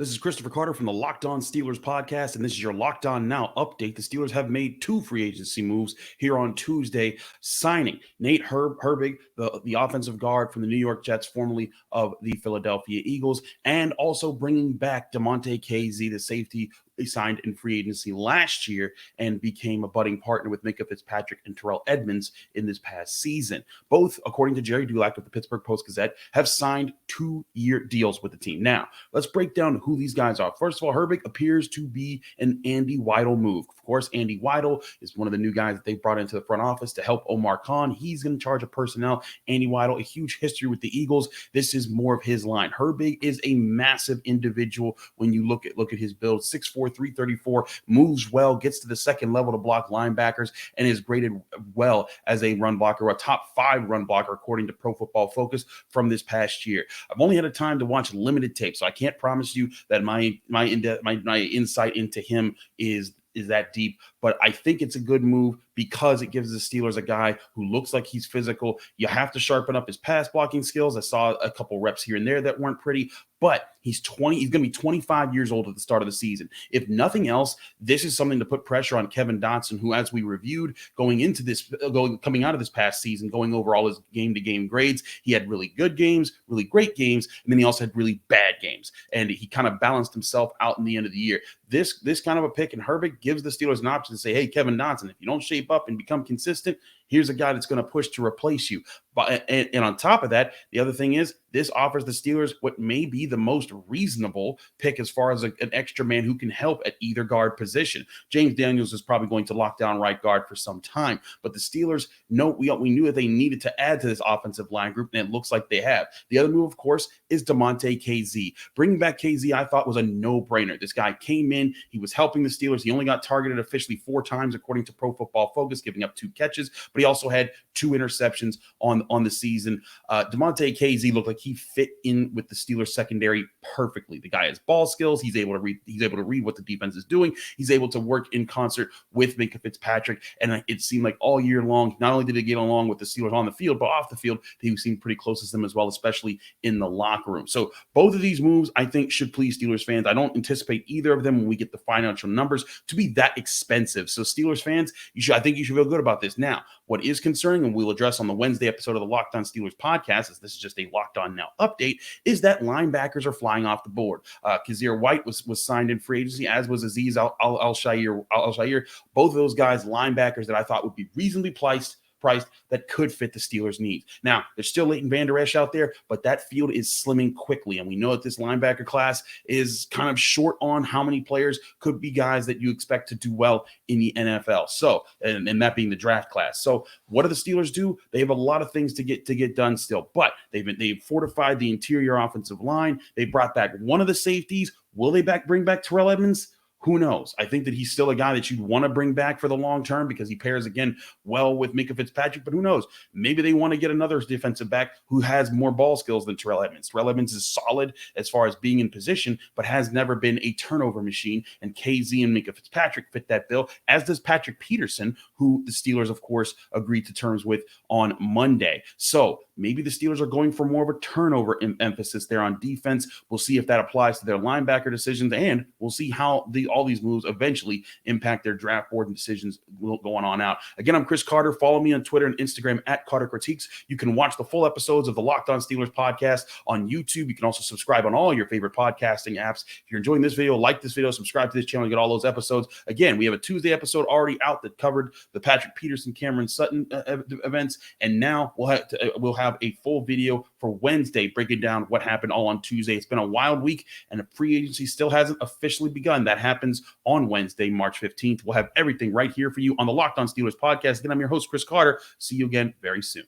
This is Christopher Carter from the Locked On Steelers podcast, and this is your Locked On Now update. The Steelers have made two free agency moves here on Tuesday, signing Nate Herbig, the offensive guard from the New York Jets, formerly of the Philadelphia Eagles, and also bringing back Damontae Kazee, the safety he signed in free agency last year and became a budding partner with Minkah Fitzpatrick and Terrell Edmunds in this past season. Both, according to Jerry Dulac of the Pittsburgh Post-Gazette, have signed 2-year deals with the team. Now, let's break down who these guys are. First of all, Herbig appears to be an Andy Weidl move. Of course, Andy Weidl is one of the new guys that they brought into the front office to help Omar Khan. He's in charge of personnel. Andy Weidl, a huge history with the Eagles. This is more of his line. Herbig is a massive individual when you look at his build. 6'4", 334, moves well, gets to the second level to block linebackers, and is graded well as a run blocker, or a top 5 run blocker, according to Pro Football Focus from this past year. I've only had a time to watch limited tape, so I can't promise you that my insight into him is that deep, but I think it's a good move because it gives the Steelers a guy who looks like he's physical. You have to sharpen up his pass blocking skills. I saw a couple reps here and there that weren't pretty, but he's 20. He's going to be 25 years old at the start of the season. If nothing else, this is something to put pressure on Kevin Dotson, who, as we reviewed coming out of this past season, going over all his game-to-game grades, he had really good games, really great games, and then he also had really bad games, and he kind of balanced himself out in the end of the year. This kind of a pick in Herbig gives the Steelers an option to say, hey, Kevin Dotson, if you don't shape up and become consistent, here's a guy that's going to push to replace you. But and on top of that, the other thing is this offers the Steelers what may be the most reasonable pick as far as an extra man who can help at either guard position. James Daniels is probably going to lock down right guard for some time, but the Steelers we knew that they needed to add to this offensive line group, and it looks like they have. The other move, of course, is Damontae Kazee. Bringing back Kazee, I thought, was a no-brainer. This guy came in, he was helping the Steelers. He only got targeted officially 4 times, according to Pro Football Focus, giving up 2 catches, but he also had 2 interceptions on the season. Damontae Kazee looked like he fit in with the Steelers secondary perfectly. The guy has ball skills. He's able to read what the defense is doing. He's able to work in concert with Minkah Fitzpatrick, and it seemed like all year long, not only did he get along with the Steelers on the field, but off the field, he seemed pretty close to them as well, especially in the locker room. So both of these moves, I think, should please Steelers fans. I don't anticipate either of them, when we get the financial numbers, to be that expensive. So Steelers fans, I think you should feel good about this. Now, what is concerning, and we'll address on the Wednesday episode of the Locked On Steelers podcast, as this is just a Locked On Now update, is that linebackers are flying off the board. Kazir White was signed in free agency, as was Azeez Al-Shaair. Both of those guys, linebackers that I thought would be reasonably priced that could fit the Steelers' needs. Now, there's still Leighton Vander Esch out there, but that field is slimming quickly, and we know that this linebacker class is kind of short on how many players could be guys that you expect to do well in the NFL. So, and that being the draft class. So, what do the Steelers do? They have a lot of things to get done still, but they've fortified the interior offensive line. They brought back one of the safeties. Will they bring back Terrell Edmunds? Who knows? I think that he's still a guy that you'd want to bring back for the long term because he pairs, again, well with Minkah Fitzpatrick, but who knows? Maybe they want to get another defensive back who has more ball skills than Terrell Edmunds. Terrell Edmunds is solid as far as being in position, but has never been a turnover machine, and Kazee and Minkah Fitzpatrick fit that bill, as does Patrick Peterson, who the Steelers, of course, agreed to terms with on Monday. So maybe the Steelers are going for more of a turnover emphasis there on defense. We'll see if that applies to their linebacker decisions, and we'll see how all these moves eventually impact their draft board and decisions going on out. Again, I'm Chris Carter. Follow me on Twitter and Instagram at Carter Critiques. You can watch the full episodes of the Locked On Steelers podcast on YouTube. You can also subscribe on all your favorite podcasting apps. If you're enjoying this video, like this video, subscribe to this channel, and get all those episodes. Again, we have a Tuesday episode already out that covered the Patrick Peterson, Cameron Sutton events, and now we'll have a full video for Wednesday breaking down what happened all on Tuesday. It's been a wild week, and the free agency still hasn't officially begun. That happens on Wednesday, March 15th. We'll have everything right here for you on the Locked On Steelers podcast. Again, I'm your host, Chris Carter. See you again very soon.